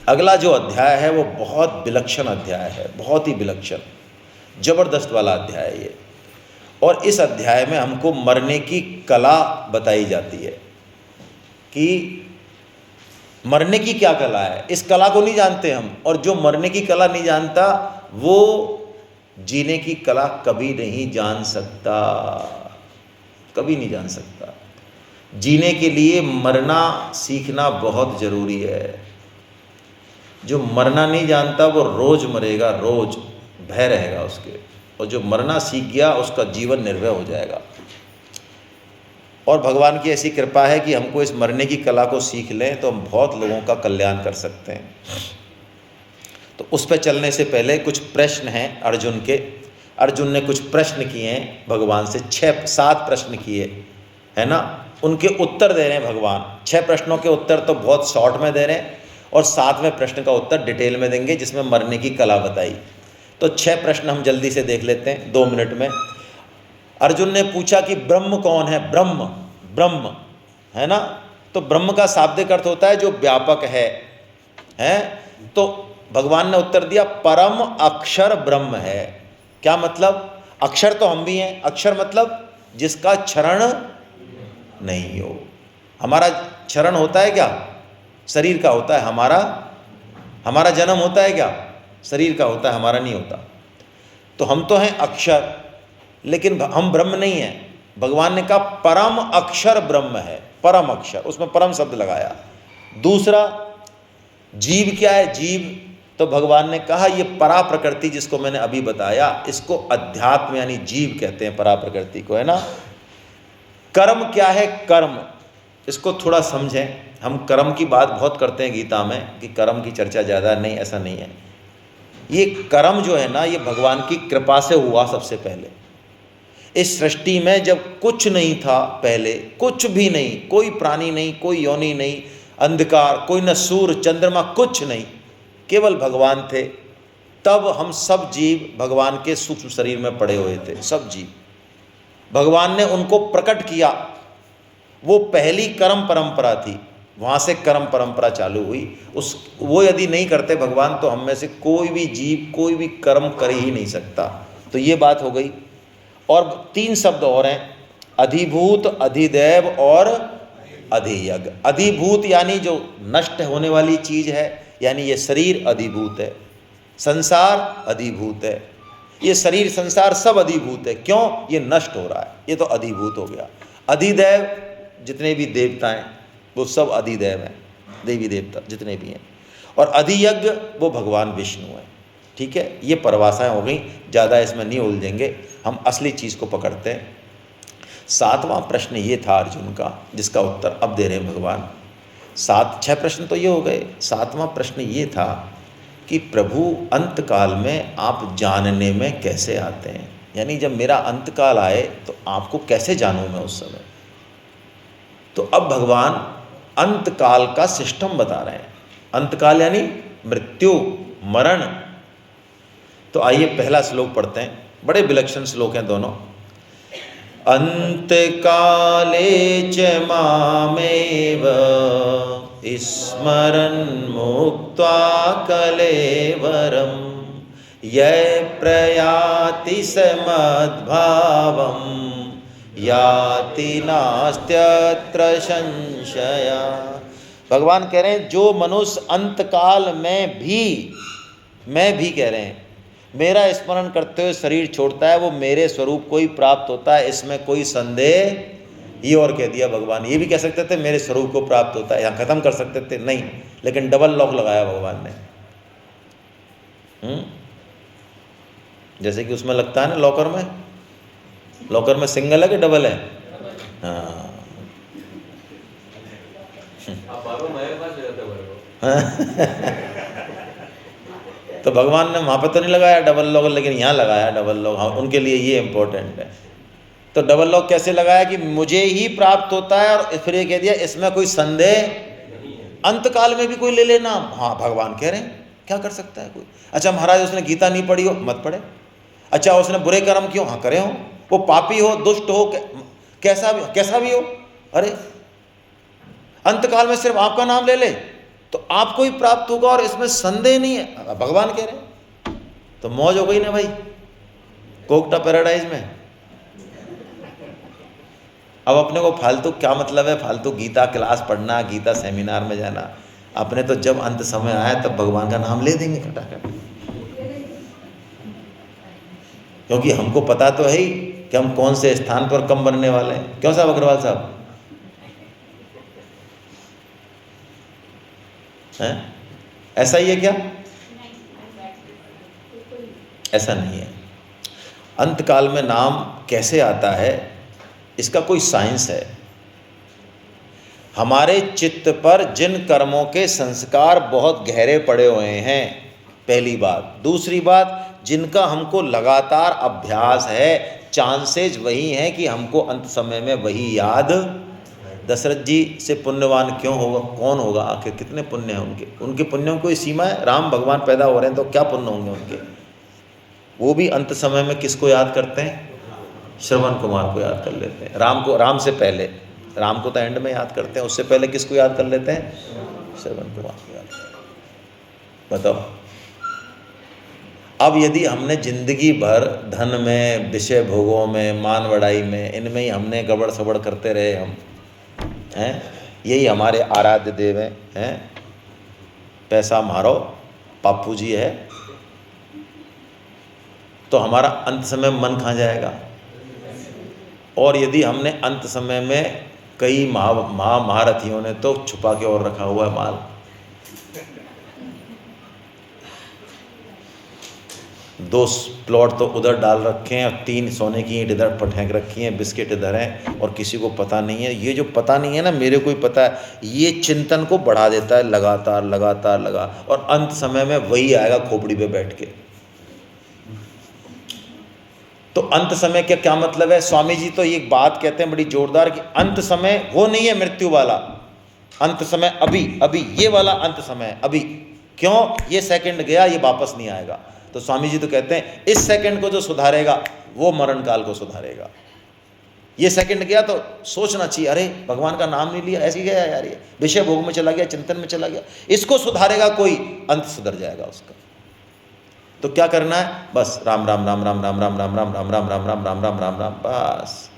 अगला जो अध्याय है वो बहुत विलक्षण अध्याय है, बहुत ही विलक्षण, जबरदस्त वाला अध्याय है ये। और इस अध्याय में हमको मरने की कला बताई जाती है कि मरने की क्या कला है। इस कला को नहीं जानते हम, और जो मरने की कला नहीं जानता वो जीने की कला कभी नहीं जान सकता, कभी नहीं जान सकता। जीने के लिए मरना सीखना बहुत जरूरी है। जो मरना नहीं जानता वो रोज मरेगा, रोज भय रहेगा उसके, और जो मरना सीख गया उसका जीवन निर्भय हो जाएगा। और भगवान की ऐसी कृपा है कि हमको इस मरने की कला को सीख लें तो हम बहुत लोगों का कल्याण कर सकते हैं। तो उस पर चलने से पहले कुछ प्रश्न हैं अर्जुन के। अर्जुन ने कुछ प्रश्न किए हैं भगवान से, 6-7 प्रश्न किए है ना, उनके उत्तर दे रहे हैं भगवान। 6 प्रश्नों के उत्तर तो बहुत शॉर्ट में दे रहे हैं, और 7वें प्रश्न का उत्तर डिटेल में देंगे जिसमें मरने की कला बताई। तो 6 प्रश्न हम जल्दी से देख लेते हैं 2 मिनट में। अर्जुन ने पूछा कि ब्रह्म कौन है। ब्रह्म, ब्रह्म है ना, तो ब्रह्म का शाब्दिक अर्थ होता है जो व्यापक है। तो भगवान ने उत्तर दिया परम अक्षर ब्रह्म है। क्या मतलब? अक्षर तो हम भी हैं। अक्षर मतलब जिसका क्षरण नहीं हो। हमारा क्षरण होता है क्या? शरीर का होता है। हमारा जन्म होता है क्या? शरीर का होता है, हमारा नहीं होता। तो हम तो हैं अक्षर, लेकिन हम ब्रह्म नहीं हैं। भगवान ने कहा परम अक्षर ब्रह्म है, परम अक्षर, उसमें परम शब्द लगाया। दूसरा, जीव क्या है? जीव, तो भगवान ने कहा ये परा प्रकृति जिसको मैंने अभी बताया, इसको अध्यात्म यानी जीव कहते हैं, परा प्रकृति को, है ना। कर्म क्या है? कर्म, इसको थोड़ा समझें। हम कर्म की बात बहुत करते हैं गीता में कि कर्म की चर्चा ज़्यादा नहीं, ऐसा नहीं है। ये कर्म जो है ना, ये भगवान की कृपा से हुआ। सबसे पहले इस सृष्टि में जब कुछ नहीं था, पहले कुछ भी नहीं, कोई प्राणी नहीं, कोई योनि नहीं, अंधकार, कोई न सूर्य चंद्रमा, कुछ नहीं, केवल भगवान थे। तब हम सब जीव भगवान के सूक्ष्म शरीर में पड़े हुए थे, सब जीव। भगवान ने उनको प्रकट किया। वो पहली कर्म परंपरा थी, वहाँ से कर्म परंपरा चालू हुई। वो यदि नहीं करते भगवान तो हम में से कोई भी जीव कोई भी कर्म कर ही नहीं सकता। तो ये बात हो गई। और 3 शब्द और हैं, अधिभूत, अधिदैव और अधियज्ञ। अधिभूत यानी जो नष्ट होने वाली चीज़ है, यानी ये शरीर अधिभूत है, संसार अधिभूत है, ये शरीर संसार सब अधिभूत है। क्यों? ये नष्ट हो रहा है, ये तो अधिभूत हो गया। अधिदैव, जितने भी देवता हैं वो सब अधिदैव हैं, देवी देवता जितने भी हैं। और अधियज्ञ वो भगवान विष्णु है। ठीक है, ये परिभाषाएं हो गई, ज़्यादा इसमें नहीं उलझेंगे, हम असली चीज़ को पकड़ते हैं। 7वां प्रश्न ये था अर्जुन का, जिसका उत्तर अब दे रहे हैं भगवान। 6 प्रश्न तो ये हो गए। 7वां प्रश्न ये था कि प्रभु अंतकाल में आप जानने में कैसे आते हैं, यानी जब मेरा अंतकाल आए तो आपको कैसे जानूं मैं उस समय। तो अब भगवान अंतकाल का सिस्टम बता रहे हैं। अंतकाल यानी मृत्यु, मरण। तो आइए पहला श्लोक पढ़ते हैं, बड़े विलक्षण श्लोक हैं दोनों। अंतकाले च मामेव स्मरन् मुक्त्वा कलेवरं यः प्रयाति समद्भावं याति नास्त्यत्र संशया। भगवान कह रहे हैं जो मनुष्य अंतकाल में भी, मैं भी कह रहे हैं, मेरा स्मरण करते हुए शरीर छोड़ता है, वो मेरे स्वरूप को ही प्राप्त होता है, इसमें कोई संदेह। ये और कह दिया भगवान। ये भी कह सकते थे मेरे स्वरूप को प्राप्त होता है, यहाँ खत्म कर सकते थे, नहीं, लेकिन डबल लॉक लगाया भगवान ने। जैसे कि उसमें लगता है ना लॉकर में सिंगल है कि डबल है? हाँ तो भगवान ने वहाँ पे तो नहीं लगाया डबल लॉक, लेकिन यहाँ लगाया डबल लॉक। हाँ, उनके लिए ये इम्पोर्टेंट है। तो डबल लॉक कैसे लगाया कि मुझे ही प्राप्त होता है, और फिर ये कह दिया इसमें कोई संदेह, अंतकाल में भी कोई ले लेना। हाँ, भगवान कह रहे हैं क्या कर सकता है कोई। अच्छा महाराज उसने गीता नहीं पढ़ी हो, मत पढ़े। अच्छा उसने बुरे कर्म क्यों, हाँ करे हो, वो पापी हो, दुष्ट हो, कैसा भी हो, अरे अंतकाल में सिर्फ आपका नाम ले ले, तो आपको ही प्राप्त होगा और इसमें संदेह नहीं है। भगवान कह रहे हैं तो मौज हो गई ना भाई कोकटा पैराडाइज में। अब अपने को फालतू क्या मतलब है, फालतू गीता क्लास पढ़ना, गीता सेमिनार में जाना। अपने तो जब अंत समय आया तब भगवान का नाम ले देंगे खटाखट, क्योंकि हमको पता तो है ही कि हम कौन से स्थान पर कम बनने वाले हैं। क्यों साहब अग्रवाल साहब हैं? ऐसा ही है क्या? ऐसा नहीं है। अंतकाल में नाम कैसे आता है इसका कोई साइंस है। हमारे चित्त पर जिन कर्मों के संस्कार बहुत गहरे पड़े हुए हैं, पहली बात। दूसरी बात, जिनका हमको लगातार अभ्यास है, चांसेज वही हैं कि हमको अंत समय में वही याद। दशरथ जी से पुण्यवान क्यों होगा, कौन होगा आखिर? कितने पुण्य हैं उनके? उनके पुण्यों की कोई सीमा है? राम भगवान पैदा हो रहे हैं तो क्या पुण्य होंगे उनके? वो भी अंत समय में किसको याद करते हैं? श्रवण कुमार को याद कर लेते हैं। राम को, राम से पहले, राम को तो एंड में याद करते हैं, उससे पहले किसको याद कर लेते हैं? श्रवण कुमार को याद करते हैं। बताओ, अब यदि हमने जिंदगी भर धन में, विषय भोगों में, मान बढ़ाई में, इनमें ही हमने गड़बड़ सबड़ करते रहे, हम हैं, यही हमारे आराध्य देव हैं, पैसा मारो पापू जी है, तो हमारा अंत समय मन कहाँ जाएगा? और यदि हमने अंत समय में, कई महारथियों ने तो छुपा के और रखा हुआ है माल, 2 प्लॉट तो उधर डाल रखे हैं और 3 सोने की ईंट इधर पठेंक रखी हैं, बिस्किट इधर हैं और किसी को पता नहीं है। ये जो पता नहीं है ना, मेरे को ही पता है, ये चिंतन को बढ़ा देता है लगातार लगातार लगा, और अंत समय में वही आएगा खोपड़ी पे बैठ के। तो अंत समय का क्या मतलब है? स्वामी जी तो एक बात कहते हैं बड़ी जोरदार कि अंत समय वो नहीं है मृत्यु वाला, अंत समय अभी अभी, ये वाला अंत समय अभी। क्यों? ये सेकंड गया, ये वापस नहीं आएगा। तो स्वामी जी तो कहते हैं इस सेकंड को जो सुधारेगा वो मरण काल को सुधारेगा। ये सेकंड गया तो सोचना चाहिए, अरे भगवान का नाम नहीं लिया, ऐसे ही गया यार, ये विषय भोग में चला गया, चिंतन में चला गया, इसको सुधारेगा कोई, अंत सुधर जाएगा उसका। तो क्या करना है? बस राम राम राम राम राम राम राम राम राम राम राम राम राम राम राम राम, बस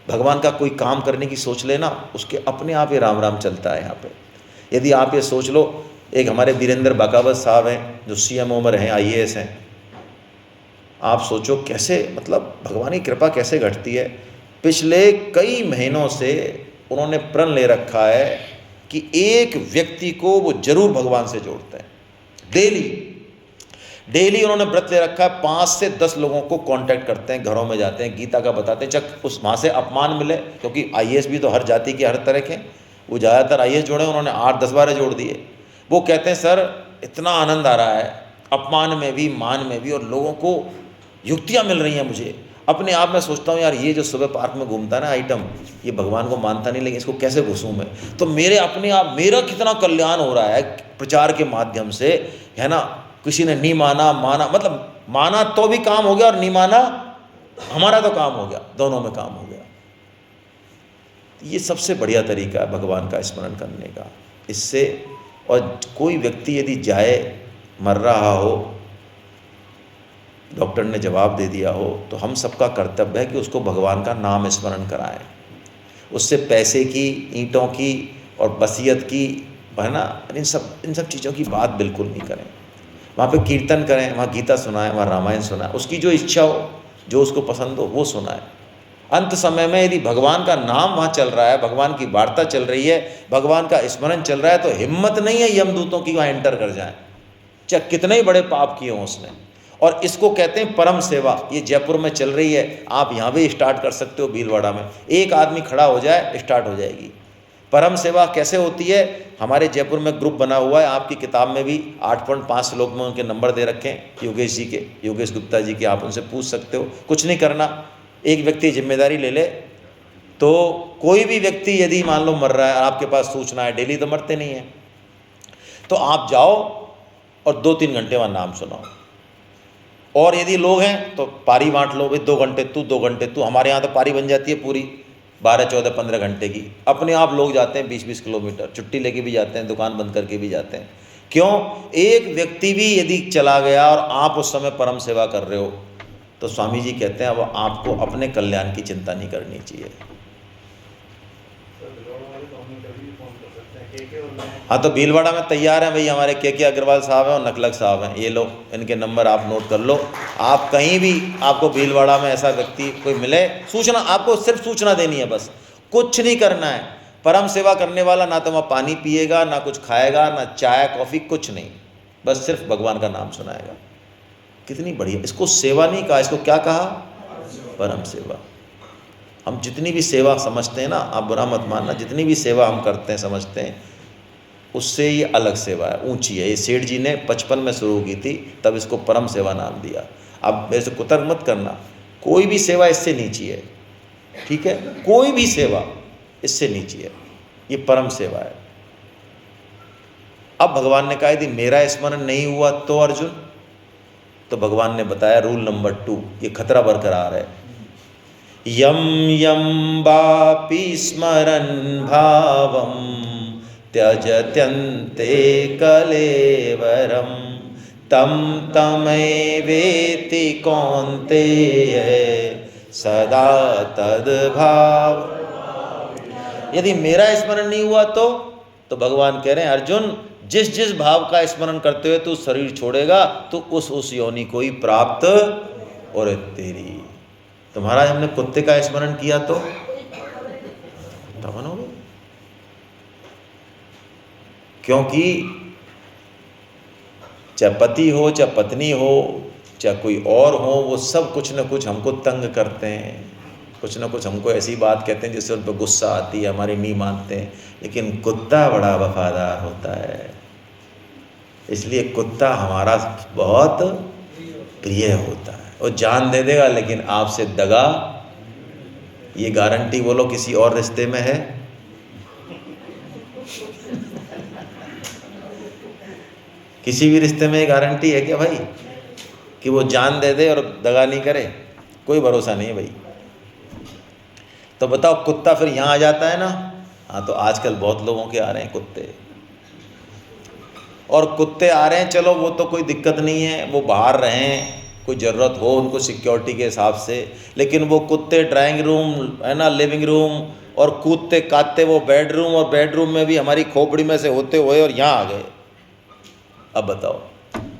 भगवान का कोई काम करने की सोच लेना, उसके अपने आप ही राम राम चलता है यहाँ पे। यदि आप ये सोच लो, एक हमारे वीरेंद्र बकावत साहब हैं जो CMO में रहे, IAS हैं, आप सोचो कैसे, मतलब भगवान की कृपा कैसे घटती है। पिछले कई महीनों से उन्होंने प्रण ले रखा है कि एक व्यक्ति को वो जरूर भगवान से जोड़ते हैं। डेली उन्होंने व्रत ले रखा है, 5 से 10 लोगों को कांटेक्ट करते हैं, घरों में जाते हैं, गीता का बताते हैं, चक उस वहाँ से अपमान मिले, क्योंकि IAS भी तो हर जाति के हर तरह के, वो ज़्यादातर IAS जोड़े, उन्होंने 8-10 बार जोड़ दिए। वो कहते हैं सर इतना आनंद आ रहा है, अपमान में भी मान में भी, और लोगों को युक्तियाँ मिल रही हैं। मुझे अपने आप में सोचता हूँ यार, ये जो सुबह पार्क में घूमता है ना आइटम, ये भगवान को मानता नहीं, लेकिन इसको कैसे घुसूँ मैं? तो मेरे अपने आप मेरा कितना कल्याण हो रहा है प्रचार के माध्यम से, है ना। किसी ने नहीं माना, माना, मतलब माना तो भी काम हो गया, और नहीं माना हमारा तो काम हो गया, दोनों में काम हो गया। ये सबसे बढ़िया तरीका है भगवान का स्मरण करने का। इससे, और कोई व्यक्ति यदि जाए, मर रहा हो, डॉक्टर ने जवाब दे दिया हो, तो हम सबका कर्तव्य है कि उसको भगवान का नाम स्मरण कराएं। उससे पैसे की, ईंटों की और वसीयत की, है ना, इन सब चीज़ों की बात बिल्कुल नहीं करें। वहाँ पे कीर्तन करें, वहाँ गीता सुनाएं, वहाँ रामायण सुनाएं, उसकी जो इच्छा हो, जो उसको पसंद हो वो सुनाएं। अंत समय में यदि भगवान का नाम वहाँ चल रहा है, भगवान की वार्ता चल रही है, भगवान का स्मरण चल रहा है, तो हिम्मत नहीं है यमदूतों की वहाँ एंटर कर जाएं, चाहे कितने ही बड़े पाप किए हों उसने। और इसको कहते हैं परम सेवा। ये जयपुर में चल रही है, आप यहाँ भी स्टार्ट कर सकते हो, भीलवाड़ा में एक आदमी खड़ा हो जाए, स्टार्ट हो जाएगी। परम सेवा कैसे होती है? हमारे जयपुर में ग्रुप बना हुआ है, आपकी किताब में भी 8.5 श्लोक में उनके नंबर दे रखे हैं, योगेश जी के, योगेश गुप्ता जी के, आप उनसे पूछ सकते हो। कुछ नहीं करना, एक व्यक्ति जिम्मेदारी ले ले, तो कोई भी व्यक्ति यदि मान लो मर रहा है, आपके पास सूचना है, डेली तो मरते नहीं है, तो आप जाओ और 2-3 घंटे वहाँ नाम सुनाओ। और यदि लोग हैं तो पारी बांट लो, भाई 2 घंटे तू, 2 घंटे तू। हमारे यहाँ तो पारी बन जाती है पूरी, 12, 14, 15 घंटे की। अपने आप लोग जाते हैं 20-20 किलोमीटर, छुट्टी लेके भी जाते हैं, दुकान बंद करके भी जाते हैं। क्यों? एक व्यक्ति भी यदि चला गया और आप उस समय परम सेवा कर रहे हो, तो स्वामी जी कहते हैं अब आपको अपने कल्याण की चिंता नहीं करनी चाहिए। हाँ, तो भीलवाड़ा में तैयार हैं भाई हमारे के अग्रवाल साहब हैं और नकलक साहब हैं, ये लो इनके नंबर आप नोट कर लो। आप कहीं भी आपको भीलवाड़ा में ऐसा व्यक्ति कोई मिले, सूचना, आपको सिर्फ सूचना देनी है, बस कुछ नहीं करना है। परम सेवा करने वाला ना तो वहाँ पानी पिएगा, ना कुछ खाएगा, ना चाय कॉफ़ी, कुछ नहीं, बस सिर्फ भगवान का नाम सुनाएगा। कितनी बढ़िया! इसको सेवा नहीं कहा, इसको क्या कहा? परम सेवा। हम जितनी भी सेवा समझते हैं ना, आप बुरा मत मानना, जितनी भी सेवा हम करते हैं समझते हैं, उससे ये अलग सेवा है, ऊंची है। ये सेठ जी ने 55 में शुरू की थी, तब इसको परम सेवा नाम दिया। अब मेरे से कुतर्क मत करना, कोई भी सेवा इससे नीची है, ठीक है? कोई भी सेवा इससे नीची है, ये परम सेवा है। अब भगवान ने कहा यदि मेरा स्मरण नहीं हुआ तो अर्जुन, तो भगवान ने बताया रूल नंबर 2, ये खतरा बरकरार है। यम यम वापि स्मरन् भावम त्यजत्यन्ते कलेवरम तम तमैवेति कौन्तेय सदा तद्भाव। यदि मेरा स्मरण नहीं हुआ तो भगवान कह रहे हैं अर्जुन, जिस जिस भाव का स्मरण करते हुए तू शरीर छोड़ेगा तो उस योनि को ही प्राप्त। और तेरी तो महाराज हमने कुत्ते का स्मरण किया तो बनोगे, क्योंकि चाहे पति हो, चाहे पत्नी हो, चाहे कोई और हो, वो सब कुछ न कुछ हमको तंग करते हैं, कुछ न कुछ हमको ऐसी बात कहते हैं जिससे उन पर गुस्सा आती है, हमारी नहीं मानते हैं। लेकिन कुत्ता बड़ा वफादार होता है, इसलिए कुत्ता हमारा बहुत प्रिय होता है। वो जान दे देगा लेकिन आपसे दगा, ये गारंटी बोलो किसी और रिश्ते में है? किसी भी रिश्ते में ये गारंटी है क्या भाई कि वो जान दे दे और दगा नहीं करे? कोई भरोसा नहीं है भाई। तो बताओ, कुत्ता फिर यहाँ आ जाता है ना। हाँ, तो आजकल बहुत लोगों के आ रहे हैं कुत्ते, और कुत्ते आ रहे हैं, चलो वो तो कोई दिक्कत नहीं है, वो बाहर रहें, कोई ज़रूरत हो उनको सिक्योरिटी के हिसाब से। लेकिन वो कुत्ते ड्राइंग रूम है ना, लिविंग रूम, और कूदते काटते वो बेडरूम, और बेडरूम में भी हमारी खोपड़ी में से होते हुए और यहाँ आ गए। अब बताओ,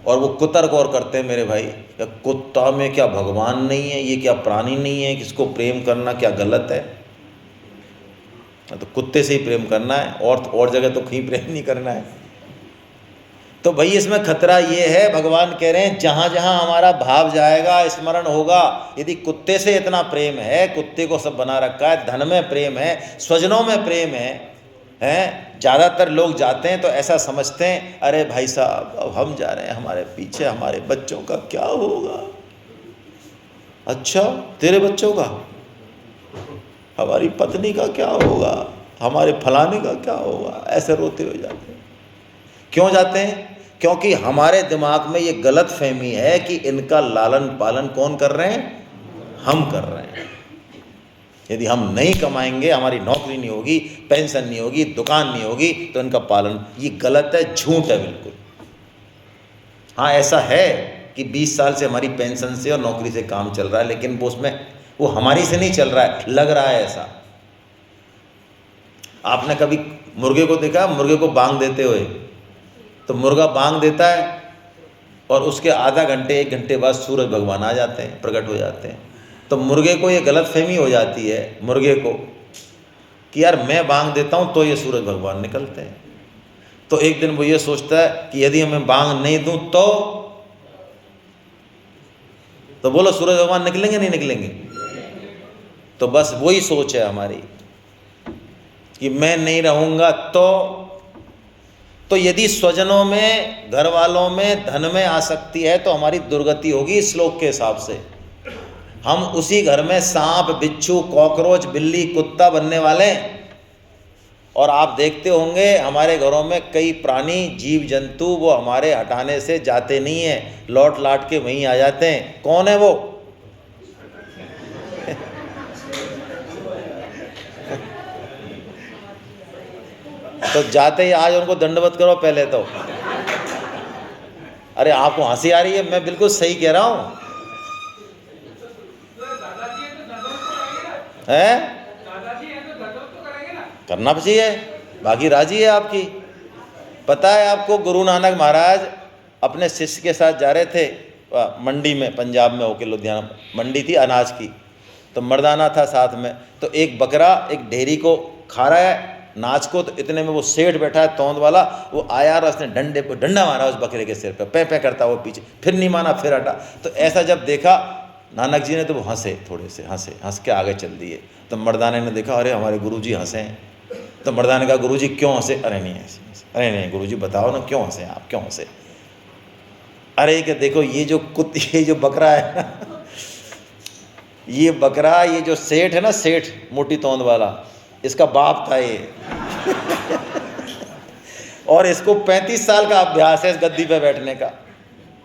और वो कुतर्क और करते हैं मेरे भाई, क्या कुत्ता में क्या भगवान नहीं है? ये क्या प्राणी नहीं है? किसको प्रेम करना क्या गलत है? तो कुत्ते से ही प्रेम करना है, और जगह तो कहीं प्रेम नहीं करना है। तो भाई इसमें खतरा ये है, भगवान कह रहे हैं जहाँ जहाँ हमारा भाव जाएगा, स्मरण होगा। यदि कुत्ते से इतना प्रेम है, कुत्ते को सब बना रखा है, धन में प्रेम है, स्वजनों में प्रेम है, ज़्यादातर लोग जाते हैं तो ऐसा समझते हैं अरे भाई साहब अब हम जा रहे हैं, हमारे पीछे हमारे बच्चों का क्या होगा? अच्छा, तेरे बच्चों का? हमारी पत्नी का क्या होगा? हमारे फलाने का क्या होगा? ऐसे रोते हुए जाते हैं। क्यों जाते हैं? क्योंकि हमारे दिमाग में ये गलत फहमी है कि इनका लालन पालन कौन कर रहे हैं? हम कर रहे हैं। यदि हम नहीं कमाएंगे, हमारी नौकरी नहीं होगी, पेंशन नहीं होगी, दुकान नहीं होगी, तो इनका पालन, ये गलत है, झूठ है बिल्कुल। हाँ, ऐसा है कि 20 साल से हमारी पेंशन से और नौकरी से काम चल रहा है, लेकिन वो हमारी से नहीं चल रहा है, लग रहा है ऐसा। आपने कभी मुर्गे को देखा? मुर्गे को बांग देते हुए, तो मुर्गा बांग देता है और उसके आधा घंटे 1 घंटे बाद सूरज भगवान आ जाते हैं, प्रकट हो जाते हैं। तो मुर्गे को ये गलतफहमी हो जाती है, मुर्गे को, कि यार मैं बांग देता हूँ तो ये सूरज भगवान निकलते हैं। तो एक दिन वो ये सोचता है कि यदि मैं बांग नहीं दूँ तो बोलो सूरज भगवान निकलेंगे नहीं निकलेंगे? तो बस वही सोच है हमारी कि मैं नहीं रहूँगा तो यदि स्वजनों में, घर वालों में, धन में आसक्ति है तो हमारी दुर्गति होगी। इस श्लोक के हिसाब से हम उसी घर में सांप, बिच्छू, कॉकरोच, बिल्ली, कुत्ता बनने वाले हैं। और आप देखते होंगे हमारे घरों में कई प्राणी, जीव जंतु, वो हमारे हटाने से जाते नहीं हैं, लौट लाट के वहीं आ जाते हैं। कौन है वो? तो जाते ही आज उनको दंडवत करो पहले तो। अरे आपको हंसी आ रही है, मैं बिल्कुल सही कह रहा हूँ। है करना चाहिए, बाकी राजी है आपकी। पता है आपको, गुरु नानक महाराज अपने शिष्य के साथ जा रहे थे मंडी में, पंजाब में होके लुधियाना मंडी थी अनाज की, तो मर्दाना था साथ में, तो एक बकरा एक ढेरी को खा रहा है नाच को, तो इतने में वो सेठ बैठा है तौंद वाला, वो आया और उसने डंडे पे डंडा मारा उस बकरे के सिर पे, पे करता वो पीछे, फिर नहीं माना, फिर हटा। तो ऐसा जब देखा नानक जी ने तो वो हंसे, थोड़े से हंस के आगे चल दिए। तो मर्दाने ने देखा अरे हमारे गुरुजी हंसे हैं। तो मर्दाने कहा गुरुजी क्यों हंसे? अरे नहीं हंसे। अरे नहीं गुरुजी बताओ ना क्यों हंसे आप, क्यों हंसे? अरे कि देखो ये जो बकरा है ना, ये बकरा, ये जो सेठ है ना, सेठ मोटी तौंद वाला, इसका बाप था ये। और इसको 35 साल का अभ्यास है इस गद्दी पे बैठने का,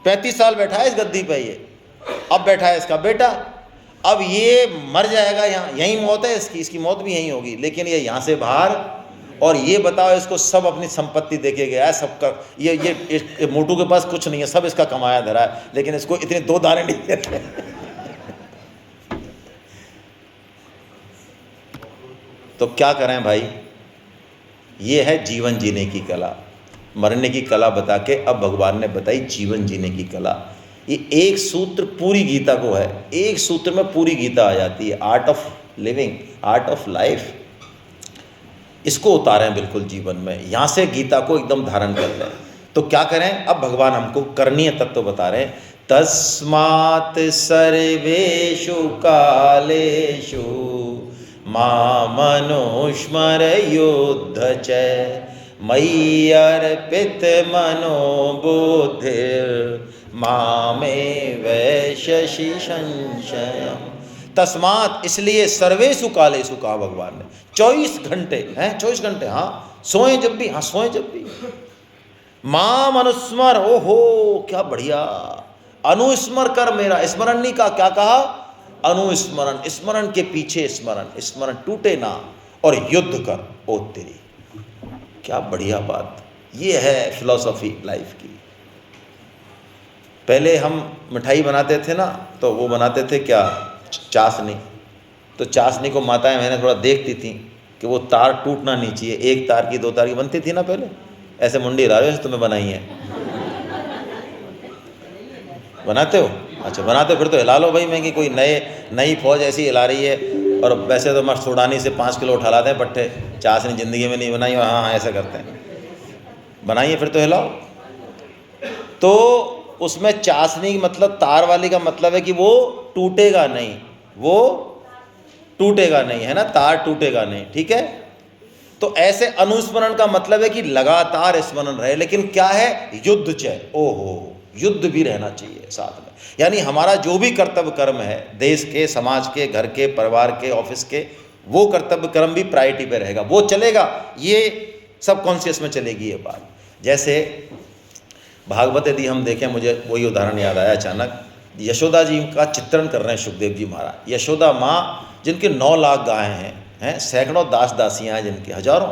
35 साल बैठा है इस गद्दी पे ये। अब बैठा है इसका बेटा, अब ये मर जाएगा यहाँ, यहीं मौत है इसकी मौत भी यहीं होगी, लेकिन ये यहाँ से बाहर। और ये बताओ, इसको सब अपनी संपत्ति देके गया है, सबका। ये मोटू के पास कुछ नहीं है, सब इसका कमाया धरा है, लेकिन इसको इतने 2 दाने नहीं देते। तो क्या करें भाई, ये है जीवन जीने की कला। मरने की कला बता के अब भगवान ने बताई जीवन जीने की कला। ये एक सूत्र पूरी गीता को है, एक सूत्र में पूरी गीता आ जाती है, art of living, art of life. इसको उतारें बिल्कुल जीवन में, यहाँ से गीता को एकदम धारण कर लें। तो क्या करें, अब भगवान हमको करणीय तत्व बता रहे हैं। तस्मात् सर्वेषु कालेषु मामनुस्मर युद्ध च मयि अर्पित मनो बुद्धिर् मामेव शशि संशयम्। तस्मात् इसलिए, सर्वेषु कालेषु कहा भगवान ने, 24 घंटे हैं, 24 घंटे, हाँ सोएं जब भी, हाँ सोएं जब भी। माम अनुस्मर, ओहो क्या बढ़िया, अनुस्मर कर मेरा, स्मरण नहीं कहा, क्या कहा? अनुस्मरण, स्मरण के पीछे स्मरण, स्मरण टूटे ना, और युद्ध कर। ओ तेरी, क्या बढ़िया बात। ये है फिलॉसफी लाइफ की। पहले हम मिठाई बनाते थे ना, तो वो बनाते थे क्या, चाशनी। तो चाशनी को माताएं मैंने थोड़ा देखती थी कि वो तार टूटना नहीं चाहिए, 1 तार की 2 तार की बनती थी ना पहले। ऐसे मुंडी हिला रहे हो, तुम्हें बनाई है? बनाते हो? अच्छा बनाते हो, फिर तो हिला लो भाई। मैं कि कोई नई फौज ऐसी हिला रही है, और वैसे तो मस्त सोडानी से 5 किलो उठा लाते हैं पट्टे, चाशनी ज़िंदगी में नहीं बनाई, और हाँ ऐसा करते हैं। बनाइए फिर तो हिलाओ। तो उसमें चाशनी मतलब तार वाली का मतलब है कि वो टूटेगा नहीं, वो टूटेगा नहीं, है ना, तार टूटेगा नहीं, ठीक है। तो ऐसे अनुस्मरण का मतलब है कि लगातार स्मरण रहे, लेकिन क्या है, युद्ध चय, ओहो युद्ध भी रहना चाहिए साथ में। यानी हमारा जो भी कर्तव्य कर्म है, देश के, समाज के, घर के, परिवार के, ऑफिस के, वो कर्तव्य कर्म भी प्रायोरिटी पे रहेगा, वो चलेगा, ये सब कॉन्शियस में चलेगी ये बात। जैसे भागवत यदि हम देखें, मुझे वही उदाहरण याद आया अचानक। यशोदा जी का चित्रण कर रहे हैं सुखदेव जी महाराज। यशोदा माँ जिनके 9 लाख गायें हैं, सैकड़ों दास दासियाँ हैं जिनके, हजारों,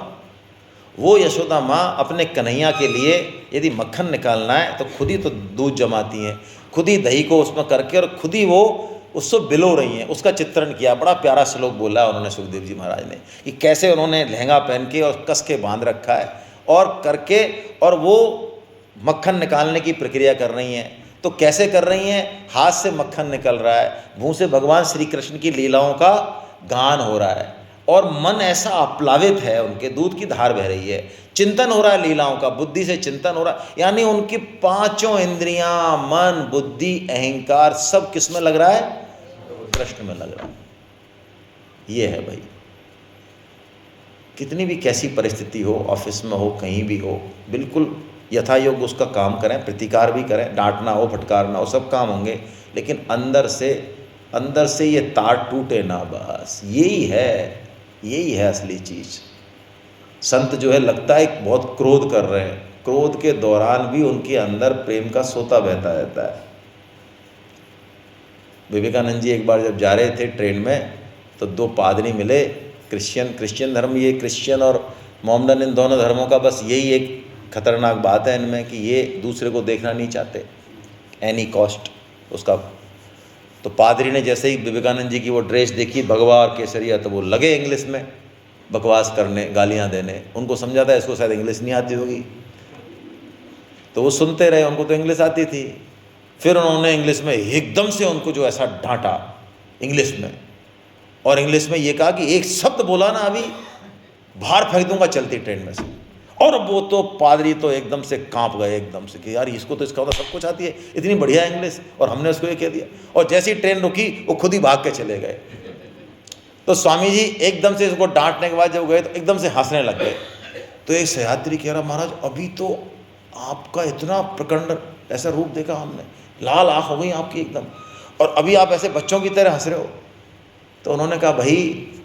वो यशोदा माँ अपने कन्हैया के लिए यदि मक्खन निकालना है तो खुद ही तो दूध जमाती हैं, खुद ही दही को उसमें करके, और खुद ही वो उसको बिलो रही हैं। उसका चित्रण किया, बड़ा प्यारा श्लोक बोला उन्होंने सुखदेव जी महाराज ने, कि कैसे उन्होंने लहंगा पहन के और कस के बांध रखा है और करके, और वो मक्खन निकालने की प्रक्रिया कर रही हैं। तो कैसे कर रही हैं, हाथ से मक्खन निकल रहा है, मुँह से भगवान श्री कृष्ण की लीलाओं का गान हो रहा है, और मन ऐसा आप्लावित है, उनके दूध की धार बह रही है, चिंतन हो रहा है लीलाओं का, बुद्धि से चिंतन हो रहा है। यानी उनकी 5 इंद्रियां, मन, बुद्धि, अहंकार, सब किस में लग रहा है, कृष्ण में लग रहा है। ये है भाई। कितनी भी कैसी परिस्थिति हो, ऑफिस में हो, कहीं भी हो, बिल्कुल यथा योग्य उसका काम करें, प्रतिकार भी करें, डांटना हो, फटकारना हो, सब काम होंगे, लेकिन अंदर से ये तार टूटे ना, बस यही है असली चीज़। संत जो है, लगता है बहुत क्रोध कर रहे हैं, क्रोध के दौरान भी उनके अंदर प्रेम का सोता बहता रहता है। विवेकानंद जी एक बार जब जा रहे थे ट्रेन में, तो 2 पादरी मिले, क्रिश्चियन धर्म, ये क्रिश्चियन और मोहम्मदन इन दोनों धर्मों का बस यही एक खतरनाक बात है इनमें कि ये दूसरे को देखना नहीं चाहते एनी कॉस्ट उसका। तो पादरी ने जैसे ही विवेकानंद जी की वो ड्रेस देखी भगवा और केसरिया, तो वो लगे इंग्लिश में बकवास करने, गालियाँ देने। उनको समझा था इसको शायद इंग्लिश नहीं आती होगी, तो वो सुनते रहे, उनको तो इंग्लिश आती थी। फिर उन्होंने इंग्लिश में एकदम से उनको जो ऐसा डांटा इंग्लिश में, और इंग्लिश में ये कहा कि एक शब्द बोला ना अभी बाहर फेंक दूंगा चलती ट्रेन में से। और वो तो पादरी तो एकदम से कांप गए एकदम से कि यार इसको तो इसका मतलब सब कुछ आती है, इतनी बढ़िया इंग्लिश, और हमने उसको ये कह दिया। और जैसी ट्रेन रुकी वो खुद ही भाग के चले गए। तो स्वामी जी एकदम से इसको डांटने के बाद जब गए तो एकदम से हंसने लग गए। तो एक सह्याद्री कह रहा महाराज अभी तो आपका इतना प्रचंड ऐसा रूप देखा हमने, लाल आँख हो गई आपकी एकदम, और अभी आप ऐसे बच्चों की तरह हंस रहे हो। तो उन्होंने कहा भाई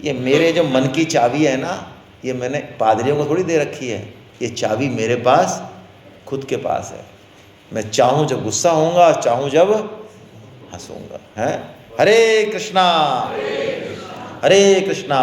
ये मेरे जो मन की चाबी है ना, ये मैंने पादरियों को थोड़ी दे रखी है, ये चाबी मेरे पास खुद के पास है। मैं चाहूँ जब गुस्सा होऊंगा, चाहूँ जब हंसूंगा। है हरे कृष्णा हरे कृष्णा